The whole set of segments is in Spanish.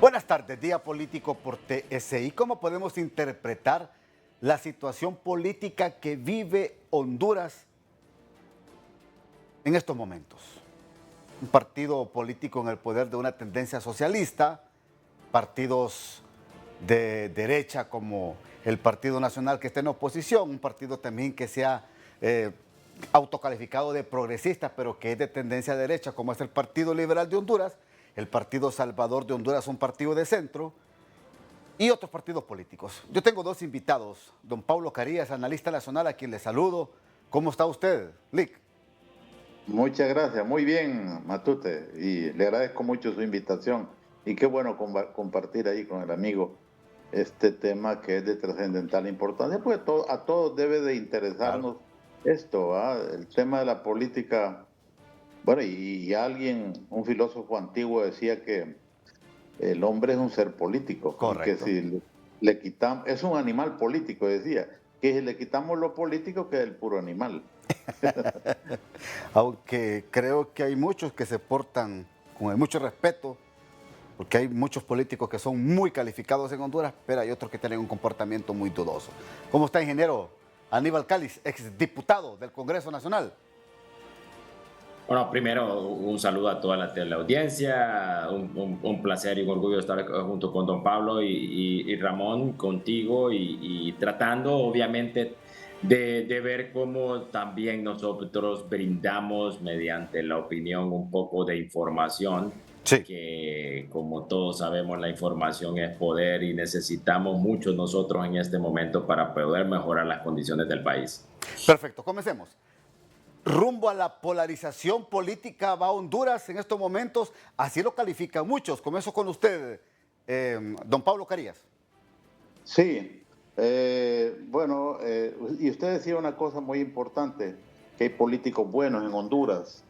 Buenas tardes, Día Político por TSI. ¿Cómo podemos interpretar la situación política que vive Honduras en estos momentos? Un partido político en el poder de una tendencia socialista, partidos de derecha como el Partido Nacional que está en oposición, un partido también que se ha autocalificado de progresista, pero que es de tendencia derecha, como es el Partido Liberal de Honduras, el Partido Salvador de Honduras, un partido de centro, y otros partidos políticos. Yo tengo dos invitados, don Pablo Carías, analista nacional, a quien le saludo. ¿Cómo está usted, Lick? Muchas gracias, muy bien, Matute, y le agradezco mucho su invitación. Y qué bueno compartir ahí con el amigo este tema que es de trascendental importancia, pues a todos debe de Claro. interesarnos esto, ¿ah? El tema de la política. Bueno, y alguien, un filósofo antiguo decía que el hombre es un ser político y que Correcto. si le quitamos, es un animal político, decía, que si le quitamos lo político queda el puro animal. Aunque creo que hay muchos que se portan con mucho respeto, porque hay muchos políticos que son muy calificados en Honduras, pero hay otros que tienen un comportamiento muy dudoso. ¿Cómo está, ingeniero Aníbal Cáliz, exdiputado del Congreso Nacional? Bueno, primero un saludo a toda la teleaudiencia, un placer y un orgullo estar junto con don Pablo y Ramón, contigo y tratando obviamente de ver cómo también nosotros brindamos mediante la opinión un poco de información, Sí. que como todos sabemos la información es poder y necesitamos mucho nosotros en este momento para poder mejorar las condiciones del país. Perfecto, comencemos. Rumbo a la polarización política va Honduras en estos momentos, así lo califican muchos. Comienzo con usted, don Pablo Carías. Sí, bueno, y usted decía una cosa muy importante, que hay políticos buenos en Honduras.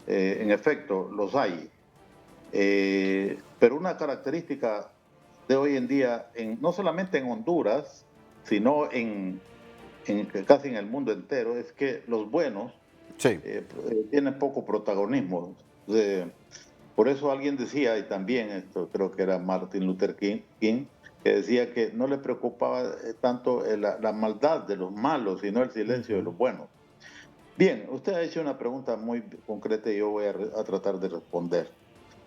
En efecto, los hay. Pero una característica de hoy en día, no solamente en Honduras, sino casi en el mundo entero, es que los buenos Sí. tienen poco protagonismo. Por eso alguien decía, y también esto creo que era Martin Luther King, que decía que no le preocupaba tanto la maldad de los malos, sino el silencio de los buenos. Bien, usted ha hecho una pregunta muy concreta y yo voy a tratar de responder.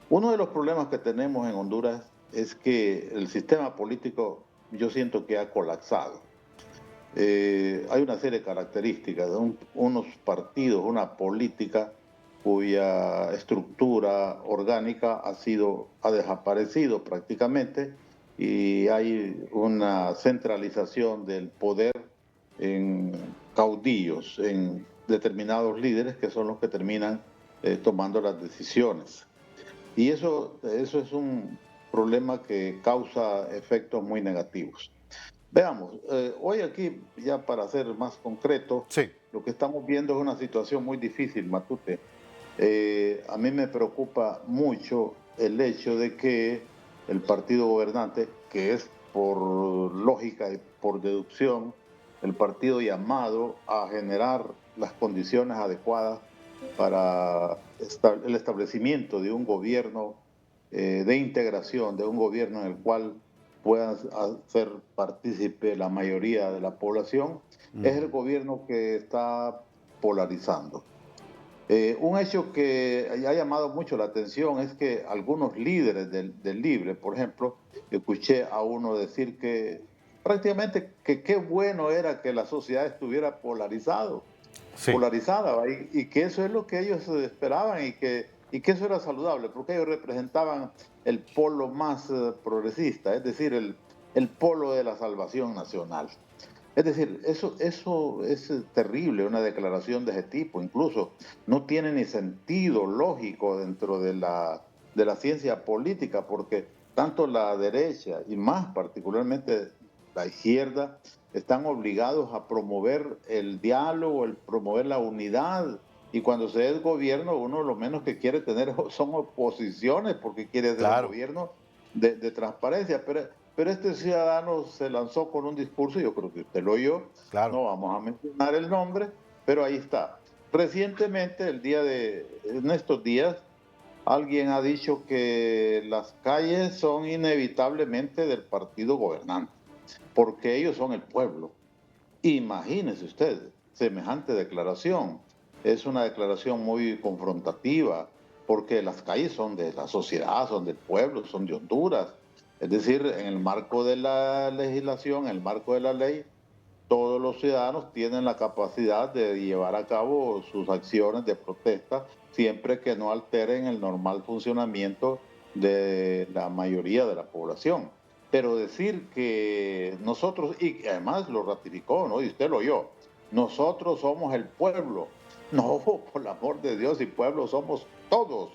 Uno de los problemas que tenemos en Honduras es que el sistema político, yo siento que ha colapsado. Hay una serie de características, unos partidos, una política cuya estructura orgánica ha desaparecido prácticamente, y hay una centralización del poder en caudillos, en determinados líderes que son los que terminan tomando las decisiones. Y eso es un problema que causa efectos muy negativos. Veamos, hoy aquí, ya para ser más concreto, Sí. lo que estamos viendo es una situación muy difícil, Matute. A mí me preocupa mucho el hecho de que el partido gobernante, que es por lógica y por deducción el partido llamado a generar las condiciones adecuadas para el establecimiento de un gobierno de integración, de un gobierno en el cual puedan hacer partícipe la mayoría de la población, es el gobierno que está polarizando. Un hecho que ha llamado mucho la atención es que algunos líderes del Libre, por ejemplo, escuché a uno decir que prácticamente que qué bueno era que la sociedad estuviera Sí. polarizada, ¿va? Y que eso es lo que ellos esperaban y que eso era saludable, porque ellos representaban el polo más progresista, es decir, el polo de la salvación nacional. Es decir, eso es terrible, una declaración de ese tipo. Incluso no tiene ni sentido lógico dentro de la ciencia política, porque tanto la derecha y más particularmente la izquierda están obligados a promover el diálogo, el promover la unidad. Y cuando se es gobierno, uno lo menos que quiere tener son oposiciones, porque quiere ser un Claro. gobierno de transparencia. Pero este ciudadano se lanzó con un discurso, yo creo que usted lo oyó, Claro. no vamos a mencionar el nombre, pero ahí está. Recientemente, en estos días, alguien ha dicho que las calles son inevitablemente del partido gobernante, porque ellos son el pueblo. Imagínese usted, semejante declaración. Es una declaración muy confrontativa, porque las calles son de la sociedad, son del pueblo, son de Honduras. Es decir, en el marco de la legislación, en el marco de la ley, todos los ciudadanos tienen la capacidad de llevar a cabo sus acciones de protesta, siempre que no alteren el normal funcionamiento de la mayoría de la población. Pero decir que nosotros, y además lo ratificó, ¿no? Y usted lo oyó, nosotros somos el pueblo. No, por el amor de Dios, y pueblo somos todos.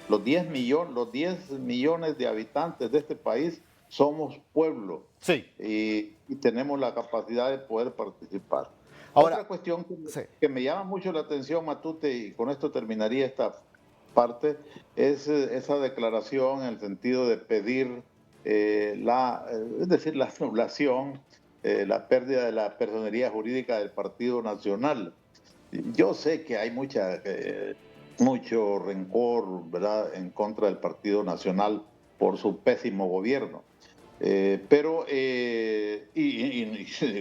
Los 10 millones de habitantes de este país somos pueblo. Sí. Y tenemos la capacidad de poder participar. Ahora, otra cuestión sí. que me llama mucho la atención, Matute, y con esto terminaría esta parte, es esa declaración en el sentido de pedir es decir, la anulación, la pérdida de la personería jurídica del Partido Nacional. Yo sé que hay mucho rencor, ¿verdad?, en contra del Partido Nacional por su pésimo gobierno. Pero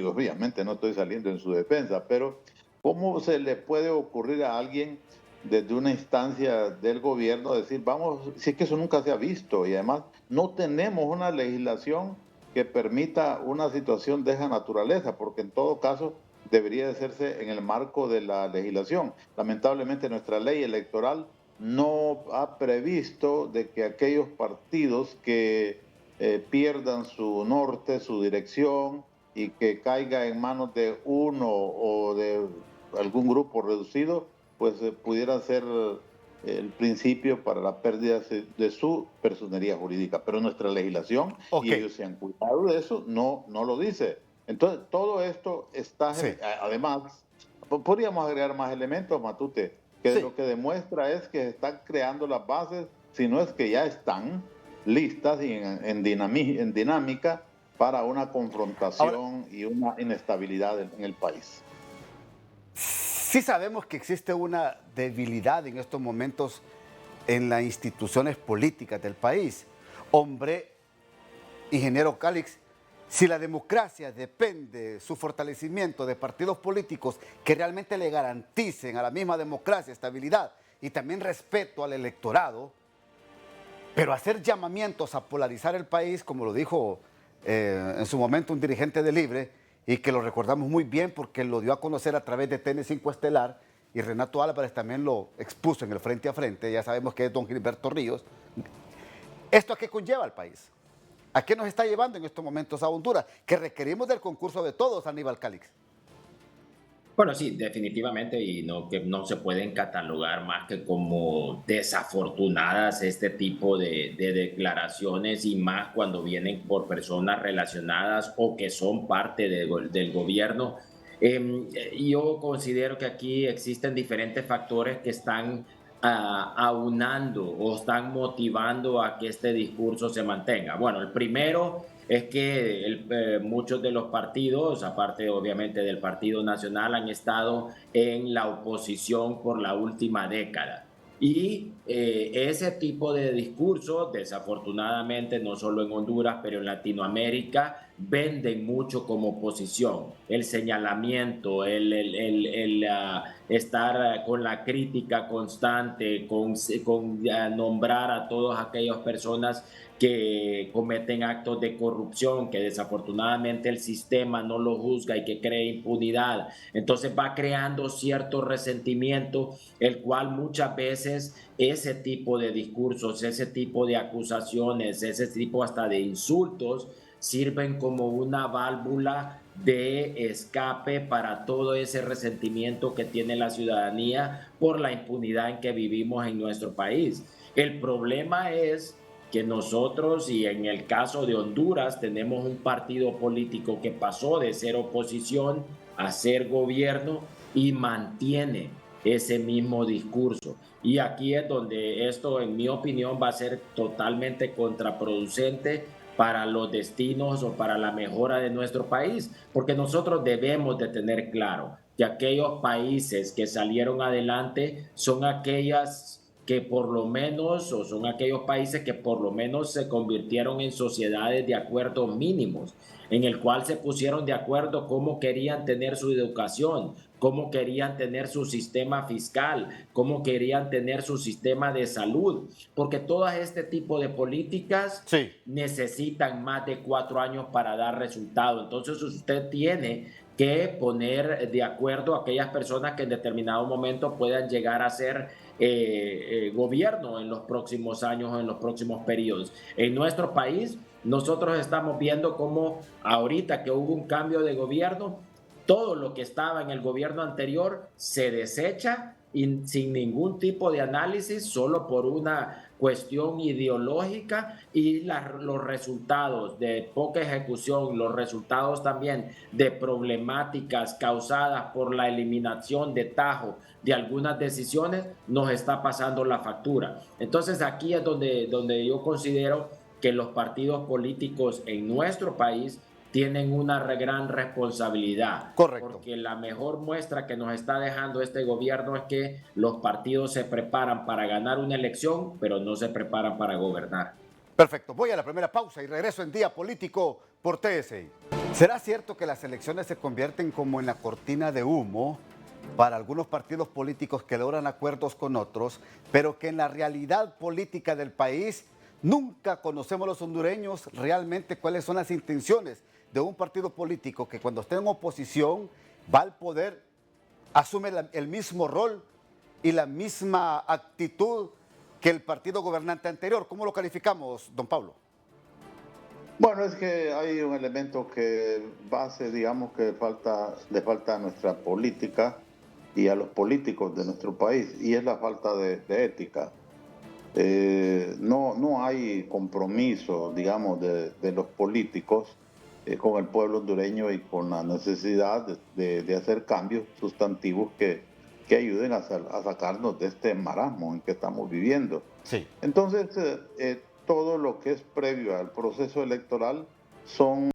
obviamente no estoy saliendo en su defensa, pero ¿cómo se le puede ocurrir a alguien desde una instancia del gobierno decir, vamos, si es que eso nunca se ha visto y además no tenemos una legislación que permita una situación de esa naturaleza, porque en todo caso debería de hacerse en el marco de la legislación? Lamentablemente nuestra ley electoral no ha previsto de que aquellos partidos que pierdan su norte, su dirección, y que caiga en manos de uno o de algún grupo reducido, pues pudiera ser el principio para la pérdida de su personería jurídica. Pero nuestra legislación, y ellos se han cuidado de eso, no lo dice. Entonces, todo esto está, además, podríamos agregar más elementos, Matute, que lo que demuestra es que se están creando las bases, si no es que ya están listas y en dinámica para una confrontación y una inestabilidad en el país. Sí sabemos que existe una debilidad en estos momentos en las instituciones políticas del país. Hombre, ingeniero Calix, si la democracia depende de su fortalecimiento de partidos políticos que realmente le garanticen a la misma democracia estabilidad y también respeto al electorado, pero hacer llamamientos a polarizar el país, como lo dijo en su momento un dirigente de Libre, y que lo recordamos muy bien porque lo dio a conocer a través de TN5 Estelar, y Renato Álvarez también lo expuso en el Frente a Frente, ya sabemos que es don Gilberto Ríos. ¿Esto a qué conlleva al país? ¿A qué nos está llevando en estos momentos a Honduras? Que requerimos del concurso de todos, Aníbal Calix. Bueno, sí, definitivamente, y no, que no se pueden catalogar más que como desafortunadas este tipo de declaraciones, y más cuando vienen por personas relacionadas o que son parte del gobierno. Yo considero que aquí existen diferentes factores que están aunando o están motivando a que este discurso se mantenga. Bueno, el primero es que muchos de los partidos, aparte obviamente del Partido Nacional, han estado en la oposición por la última década. Y ese tipo de discurso, desafortunadamente, no solo en Honduras, pero en Latinoamérica, venden mucho como oposición. El señalamiento, el estar con la crítica constante, con nombrar a todas aquellas personas que cometen actos de corrupción, que desafortunadamente el sistema no lo juzga y que crea impunidad. Entonces va creando cierto resentimiento, el cual muchas veces ese tipo de discursos, ese tipo de acusaciones, ese tipo hasta de insultos, sirven como una válvula de escape para todo ese resentimiento que tiene la ciudadanía por la impunidad en que vivimos en nuestro país. El problema es que nosotros, y en el caso de Honduras, tenemos un partido político que pasó de ser oposición a ser gobierno y mantiene ese mismo discurso. Y aquí es donde esto, en mi opinión, va a ser totalmente contraproducente para los destinos o para la mejora de nuestro país, porque nosotros debemos de tener claro que aquellos países que salieron adelante son aquellas que por lo menos, o son aquellos países que por lo menos se convirtieron en sociedades de acuerdo mínimos, en el cual se pusieron de acuerdo cómo querían tener su educación, cómo querían tener su sistema fiscal, cómo querían tener su sistema de salud, porque todo este tipo de políticas Sí. necesitan más de 4 años para dar resultado. Entonces usted tiene que poner de acuerdo a aquellas personas que en determinado momento puedan llegar a ser gobierno en los próximos años o en los próximos periodos. En nuestro país, nosotros estamos viendo cómo ahorita que hubo un cambio de gobierno, todo lo que estaba en el gobierno anterior se desecha y sin ningún tipo de análisis, solo por una cuestión ideológica, y los resultados de poca ejecución, los resultados también de problemáticas causadas por la eliminación de tajo de algunas decisiones, nos está pasando la factura. Entonces aquí es donde yo considero que los partidos políticos en nuestro país tienen una gran responsabilidad. Correcto. Porque la mejor muestra que nos está dejando este gobierno es que los partidos se preparan para ganar una elección, pero no se preparan para gobernar. Perfecto, voy a la primera pausa y regreso en Día Político por TSI. ¿Será cierto que las elecciones se convierten como en la cortina de humo para algunos partidos políticos que logran acuerdos con otros, pero que en la realidad política del país nunca conocemos los hondureños realmente cuáles son las intenciones de un partido político que cuando está en oposición va al poder, asume el mismo rol y la misma actitud que el partido gobernante anterior? ¿Cómo lo calificamos, don Pablo? Bueno, es que hay un elemento que base, digamos, que le falta a nuestra política y a los políticos de nuestro país, y es la falta de ética. No hay compromiso, digamos, de los políticos con el pueblo hondureño y con la necesidad de hacer cambios sustantivos que ayuden a sacarnos de este marasmo en que estamos viviendo. Sí. Entonces, todo lo que es previo al proceso electoral son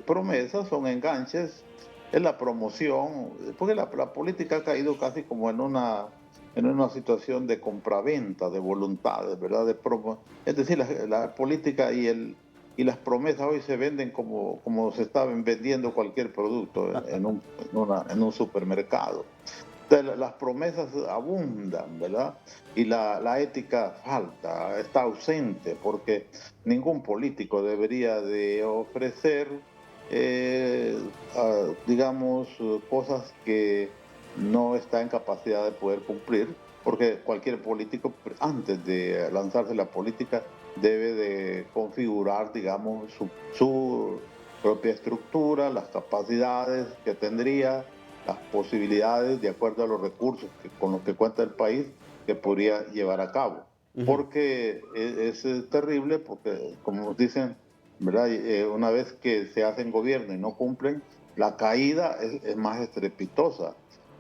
promesas, son enganches, es la promoción, porque la política ha caído casi como en una situación de compraventa de voluntades, ¿verdad? Es decir, la política y las promesas hoy se venden como se estaban vendiendo cualquier producto en un supermercado. Entonces, las promesas abundan, ¿verdad? Y la ética falta, está ausente, porque ningún político debería de ofrecer, digamos, cosas que no está en capacidad de poder cumplir, porque cualquier político, antes de lanzarse la política, debe de configurar, digamos, su propia estructura, las capacidades que tendría, las posibilidades de acuerdo a los recursos con los que cuenta el país que podría llevar a cabo. Porque es terrible, porque como nos dicen, ¿verdad? Una vez que se hacen gobierno y no cumplen, la caída es más estrepitosa.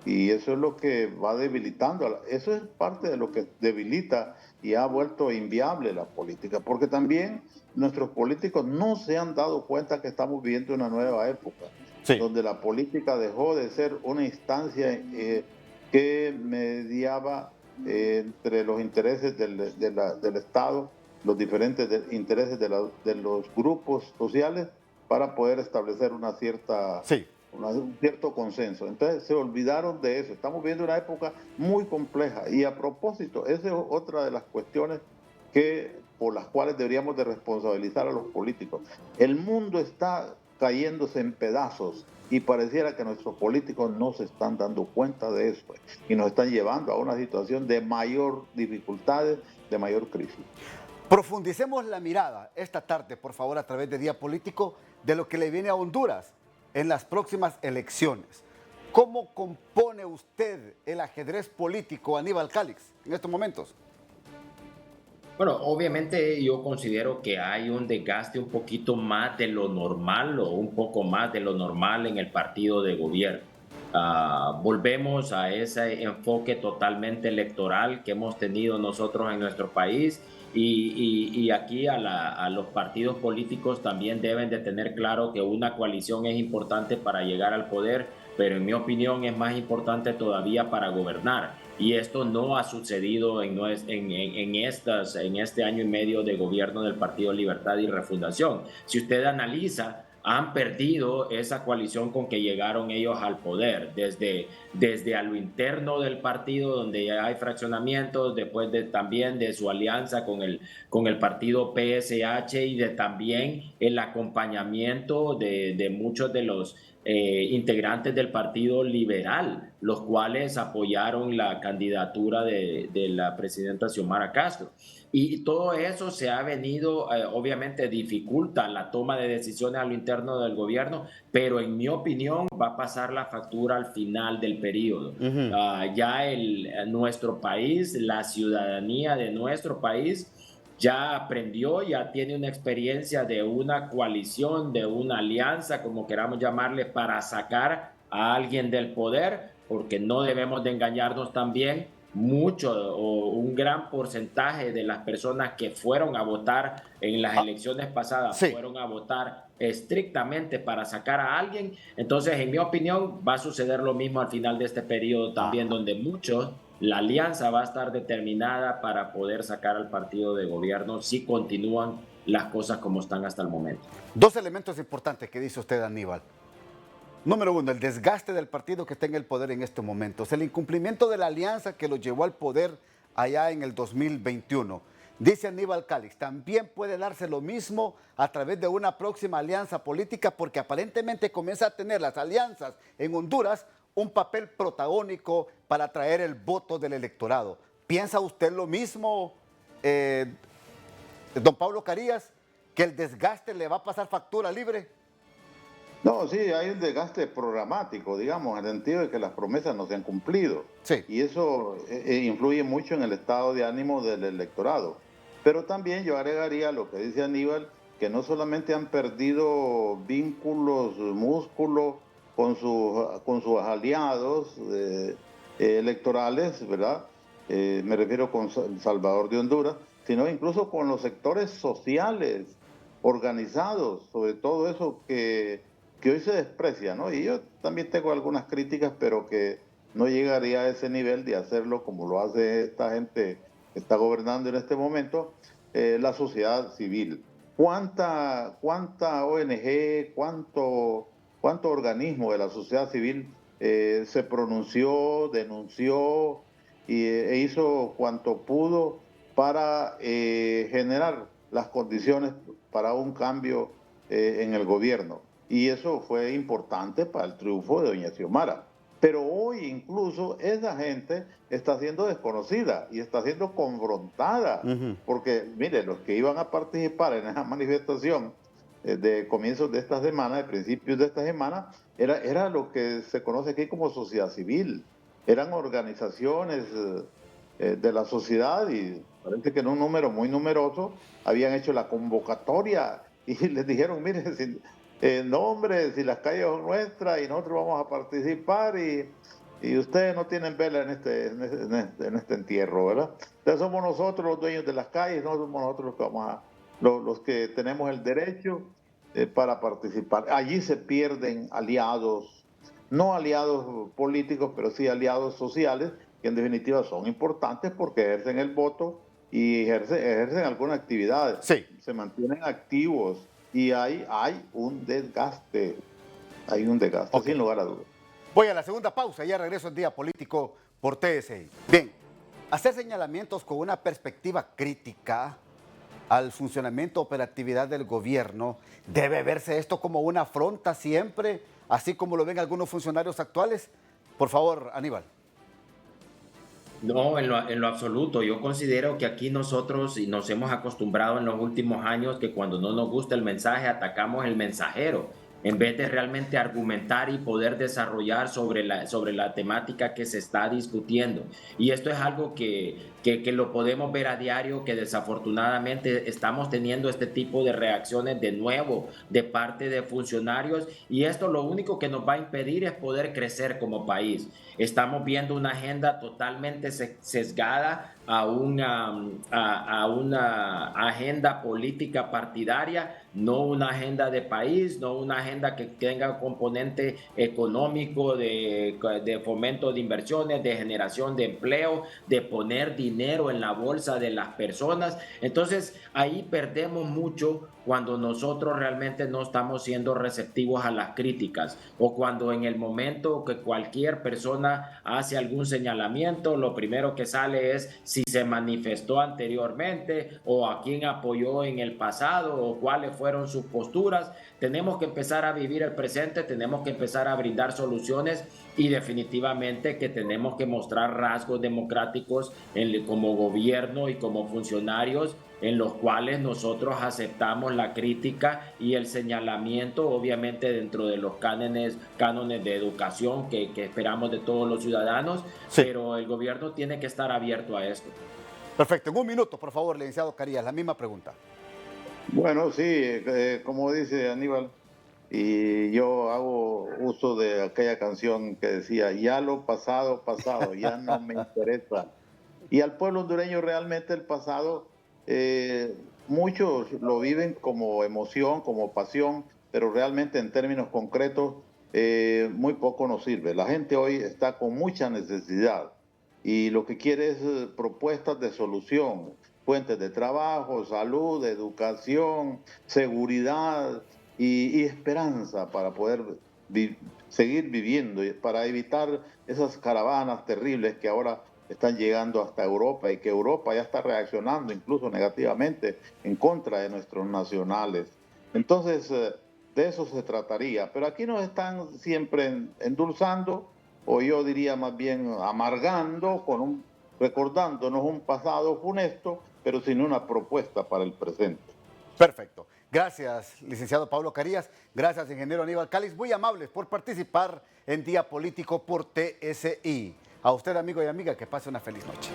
Y eso es lo que va debilitando, eso es parte de lo que debilita y ha vuelto inviable la política, porque también nuestros políticos no se han dado cuenta que estamos viviendo una nueva época, sí, donde la política dejó de ser una instancia que mediaba entre los intereses del Estado, los diferentes intereses de los grupos sociales, para poder establecer una cierta... Sí. un cierto consenso. Entonces se olvidaron de eso. Estamos viendo una época muy compleja, y a propósito, esa es otra de las cuestiones por las cuales deberíamos de responsabilizar a los políticos. El mundo está cayéndose en pedazos y pareciera que nuestros políticos no se están dando cuenta de eso y nos están llevando a una situación de mayor dificultades, de mayor crisis. Profundicemos la mirada esta tarde, por favor, a través de Día Político, de lo que le viene a Honduras en las próximas elecciones. ¿Cómo compone usted el ajedrez político, Aníbal Calix, en estos momentos? Bueno, obviamente yo considero que hay un desgaste un poquito más de lo normal, o un poco más de lo normal en el partido de gobierno. Volvemos a ese enfoque totalmente electoral que hemos tenido nosotros en nuestro país, y aquí a los partidos políticos también deben de tener claro que una coalición es importante para llegar al poder, pero en mi opinión es más importante todavía para gobernar. y esto no ha sucedido en este año y medio de gobierno del Partido Libertad y Refundación. Si usted analiza, han perdido esa coalición con que llegaron ellos al poder, desde a lo interno del partido, donde ya hay fraccionamientos, después también de su alianza con el partido PSH y de también el acompañamiento de muchos de los integrantes del Partido Liberal, los cuales apoyaron la candidatura de la presidenta Xiomara Castro. Y todo eso se ha venido, obviamente dificulta la toma de decisiones a lo interno del gobierno, pero en mi opinión va a pasar la factura al final del periodo. Ya nuestro país, la ciudadanía de nuestro país, ya aprendió, ya tiene una experiencia de una coalición, de una alianza, como queramos llamarle, para sacar a alguien del poder, porque no debemos de engañarnos también. Mucho o un gran porcentaje de las personas que fueron a votar en las elecciones pasadas fueron a votar estrictamente para sacar a alguien. Entonces, en mi opinión, va a suceder lo mismo al final de este periodo también, donde muchos, la alianza va a estar determinada para poder sacar al partido de gobierno si continúan las cosas como están hasta el momento. Dos elementos importantes que dice usted, Aníbal. Número uno, el desgaste del partido que está en el poder en estos momentos, el incumplimiento de la alianza que lo llevó al poder allá en el 2021. Dice Aníbal Calix, también puede darse lo mismo a través de una próxima alianza política, porque aparentemente comienza a tener las alianzas en Honduras un papel protagónico para atraer el voto del electorado. ¿Piensa usted lo mismo, don Pablo Carías, que el desgaste le va a pasar factura libre? No, sí, hay un desgaste programático, digamos, en el sentido de que las promesas no se han cumplido. Sí. Y eso influye mucho en el estado de ánimo del electorado. Pero también yo agregaría lo que dice Aníbal, que no solamente han perdido vínculos, músculos con sus aliados electorales, ¿verdad? Me refiero con El Salvador de Honduras, sino incluso con los sectores sociales organizados, sobre todo eso que hoy se desprecia, ¿no? Y yo también tengo algunas críticas, pero que no llegaría a ese nivel de hacerlo como lo hace esta gente que está gobernando en este momento, la sociedad civil. ¿Cuánta ONG, cuánto organismo de la sociedad civil se pronunció, denunció e hizo cuanto pudo para generar las condiciones para un cambio en el gobierno? Y eso fue importante para el triunfo de doña Xiomara. Pero hoy incluso esa gente está siendo desconocida y está siendo confrontada. Porque, mire, los que iban a participar en esa manifestación de comienzos de esta semana, de principios de esta semana, era lo que se conoce aquí como sociedad civil. Eran organizaciones de la sociedad y parece que en un número muy numeroso habían hecho la convocatoria y les dijeron, mire, no hombre, si las calles son nuestras y nosotros vamos a participar y ustedes no tienen vela en este entierro, ¿verdad? Entonces somos nosotros los dueños de las calles, no somos nosotros los que tenemos el derecho para participar. Allí se pierden aliados, no aliados políticos, pero sí aliados sociales, que en definitiva son importantes porque ejercen el voto y ejercen alguna actividad. Sí. Se mantienen activos. Y hay un desgaste, okay, sin lugar a dudas. Voy a la segunda pausa, ya regreso en Día Político por TSI. Bien, hacer señalamientos con una perspectiva crítica al funcionamiento, operatividad del gobierno, ¿debe verse esto como una afrenta siempre, así como lo ven algunos funcionarios actuales? Por favor, Aníbal. No, en lo absoluto. Yo considero que aquí nosotros nos hemos acostumbrado en los últimos años que cuando no nos gusta el mensaje atacamos el mensajero, en vez de realmente argumentar y poder desarrollar sobre la temática que se está discutiendo. Y esto es algo que lo podemos ver a diario, que desafortunadamente estamos teniendo este tipo de reacciones de nuevo de parte de funcionarios, y esto lo único que nos va a impedir es poder crecer como país. Estamos viendo una agenda totalmente sesgada a una agenda política partidaria, no una agenda de país, no una agenda que tenga un componente económico de fomento de inversiones, de generación de empleo, de poner dinero en la bolsa de las personas. Entonces ahí perdemos mucho cuando nosotros realmente no estamos siendo receptivos a las críticas, o cuando en el momento que cualquier persona hace algún señalamiento, lo primero que sale es si se manifestó anteriormente o a quién apoyó en el pasado o cuáles fueron sus posturas. Tenemos que empezar a vivir el presente, tenemos que empezar a brindar soluciones, y definitivamente que tenemos que mostrar rasgos democráticos como gobierno y como funcionarios, en los cuales nosotros aceptamos la crítica y el señalamiento, obviamente dentro de los cánones de educación que esperamos de todos los ciudadanos, Sí. pero el gobierno tiene que estar abierto a esto. Perfecto. En un minuto, por favor, licenciado Carías, la misma pregunta. Bueno, sí, como dice Aníbal, y yo hago uso de aquella canción que decía, ya lo pasado, pasado, ya no me interesa. Y al pueblo hondureño realmente el pasado, muchos lo viven como emoción, como pasión, pero realmente en términos concretos muy poco nos sirve. La gente hoy está con mucha necesidad y lo que quiere es propuestas de solución, fuentes de trabajo, salud, educación, seguridad y esperanza para poder seguir viviendo y para evitar esas caravanas terribles que ahora están llegando hasta Europa y que Europa ya está reaccionando incluso negativamente en contra de nuestros nacionales. Entonces, de eso se trataría. Pero aquí nos están siempre endulzando, o yo diría más bien amargando, recordándonos un pasado funesto, pero sin una propuesta para el presente. Perfecto. Gracias, licenciado Pablo Carías. Gracias, ingeniero Aníbal Cáliz. Muy amables por participar en Día Político por TSI. A usted, amigo y amiga, que pase una feliz noche.